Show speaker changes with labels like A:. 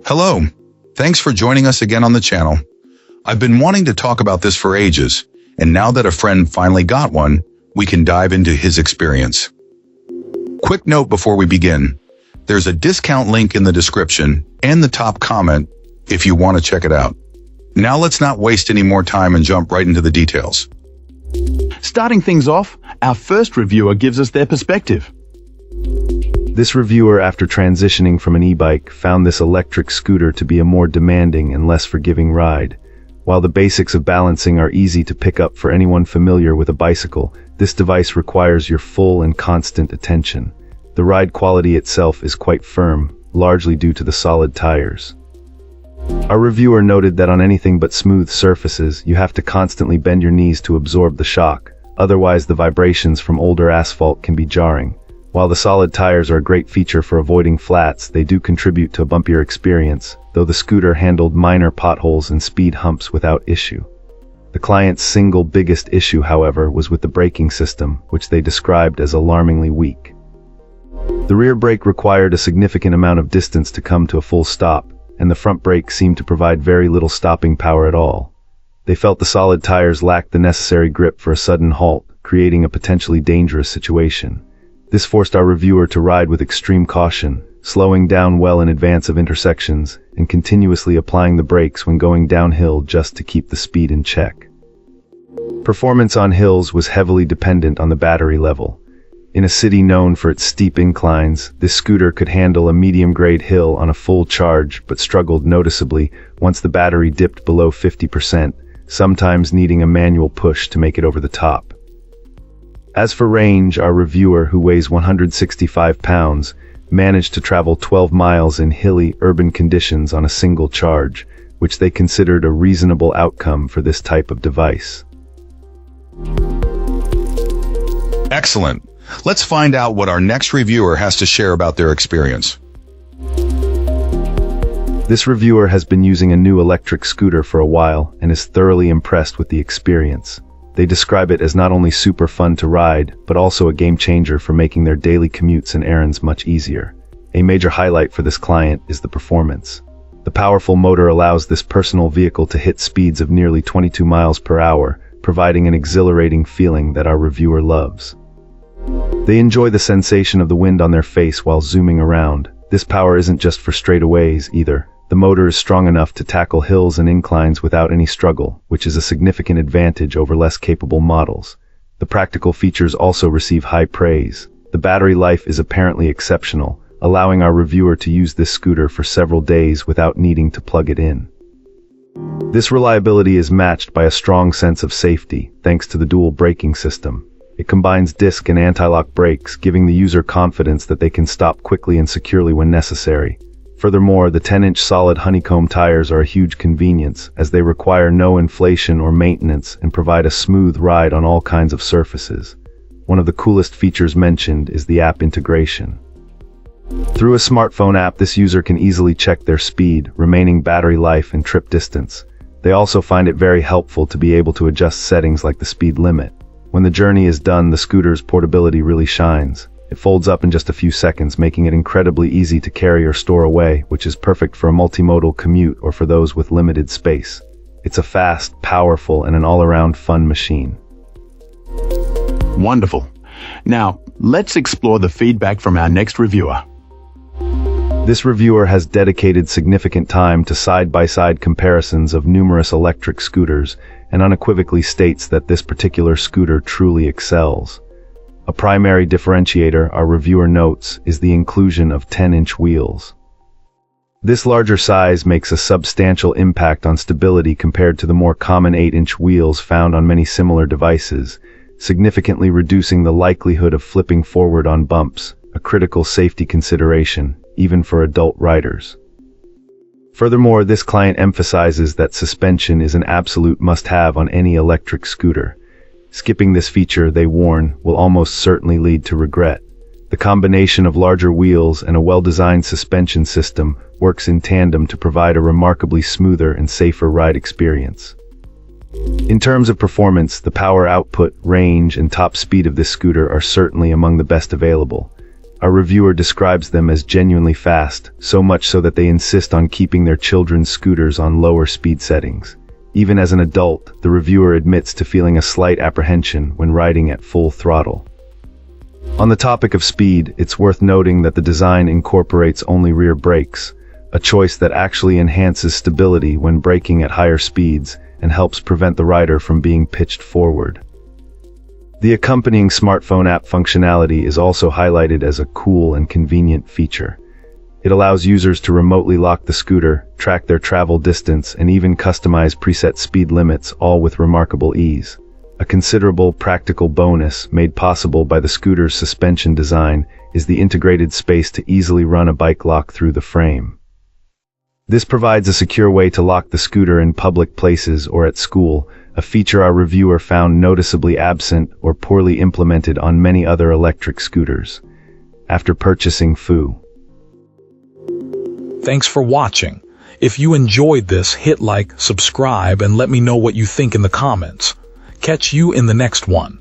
A: Hello. Thanks for joining us again on the channel. I've been wanting to talk about this for ages, and now that a friend finally got one, we can dive into his experience. Quick note before we begin. There's a discount link in the description and the top comment if you want to check it out. Now let's not waste any more time and jump right into the details.
B: Starting things off, our first reviewer gives us their perspective.
C: This reviewer, after transitioning from an e-bike, found this electric scooter to be a more demanding and less forgiving ride. While the basics of balancing are easy to pick up for anyone familiar with a bicycle, this device requires your full and constant attention. The ride quality itself is quite firm, largely due to the solid tires. Our reviewer noted that on anything but smooth surfaces, you have to constantly bend your knees to absorb the shock, otherwise the vibrations from older asphalt can be jarring. While the solid tires are a great feature for avoiding flats, they do contribute to a bumpier experience, though the scooter handled minor potholes and speed humps without issue. The client's single biggest issue, however, was with the braking system, which they described as alarmingly weak. The rear brake required a significant amount of distance to come to a full stop, and the front brake seemed to provide very little stopping power at all. They felt the solid tires lacked the necessary grip for a sudden halt, creating a potentially dangerous situation. This forced our reviewer to ride with extreme caution, slowing down well in advance of intersections, and continuously applying the brakes when going downhill just to keep the speed in check. Performance on hills was heavily dependent on the battery level. In a city known for its steep inclines, this scooter could handle a medium-grade hill on a full charge, but struggled noticeably once the battery dipped below 50%, sometimes needing a manual push to make it over the top. As for range, our reviewer, who weighs 165 pounds, managed to travel 12 miles in hilly, urban conditions on a single charge, which they considered a reasonable outcome for this type of device.
A: Excellent. Let's find out what our next reviewer has to share about their experience.
C: This reviewer has been using a new electric scooter for a while and is thoroughly impressed with the experience. They describe it as not only super fun to ride, but also a game changer for making their daily commutes and errands much easier. A major highlight for this client is the performance. The powerful motor allows this personal vehicle to hit speeds of nearly 22 miles per hour, providing an exhilarating feeling that our reviewer loves. They enjoy the sensation of the wind on their face while zooming around. This power isn't just for straightaways either. The motor is strong enough to tackle hills and inclines without any struggle, which is a significant advantage over less capable models. The practical features also receive high praise. The battery life is apparently exceptional, allowing our reviewer to use this scooter for several days without needing to plug it in. This reliability is matched by a strong sense of safety, thanks to the dual braking system. It combines disc and anti-lock brakes, giving the user confidence that they can stop quickly and securely when necessary. Furthermore, the 10-inch solid honeycomb tires are a huge convenience, as they require no inflation or maintenance and provide a smooth ride on all kinds of surfaces. One of the coolest features mentioned is the app integration. Through a smartphone app, this user can easily check their speed, remaining battery life, and trip distance. They also find it very helpful to be able to adjust settings like the speed limit. When the journey is done, the scooter's portability really shines. It folds up in just a few seconds, making it incredibly easy to carry or store away, which is perfect for a multimodal commute or for those with limited space. It's a fast, powerful, and an all-around fun machine.
B: Wonderful. Now, let's explore the feedback from our next reviewer.
C: This reviewer has dedicated significant time to side-by-side comparisons of numerous electric scooters and unequivocally states that this particular scooter truly excels. A primary differentiator, our reviewer notes, is the inclusion of 10-inch wheels. This larger size makes a substantial impact on stability compared to the more common 8-inch wheels found on many similar devices, significantly reducing the likelihood of flipping forward on bumps, a critical safety consideration, even for adult riders. Furthermore, this client emphasizes that suspension is an absolute must-have on any electric scooter. Skipping this feature, they warn, will almost certainly lead to regret. The combination of larger wheels and a well-designed suspension system works in tandem to provide a remarkably smoother and safer ride experience. In terms of performance, the power output, range, and top speed of this scooter are certainly among the best available. Our reviewer describes them as genuinely fast, so much so that they insist on keeping their children's scooters on lower speed settings. Even as an adult, the reviewer admits to feeling a slight apprehension when riding at full throttle. On the topic of speed, it's worth noting that the design incorporates only rear brakes, a choice that actually enhances stability when braking at higher speeds and helps prevent the rider from being pitched forward. The accompanying smartphone app functionality is also highlighted as a cool and convenient feature. It allows users to remotely lock the scooter, track their travel distance, and even customize preset speed limits, all with remarkable ease. A considerable practical bonus made possible by the scooter's suspension design is the integrated space to easily run a bike lock through the frame. This provides a secure way to lock the scooter in public places or at school, a feature our reviewer found noticeably absent or poorly implemented on many other electric scooters. After purchasing FU.
D: Thanks for watching. If you enjoyed this, hit like, subscribe, and let me know what you think in the comments. Catch you in the next one.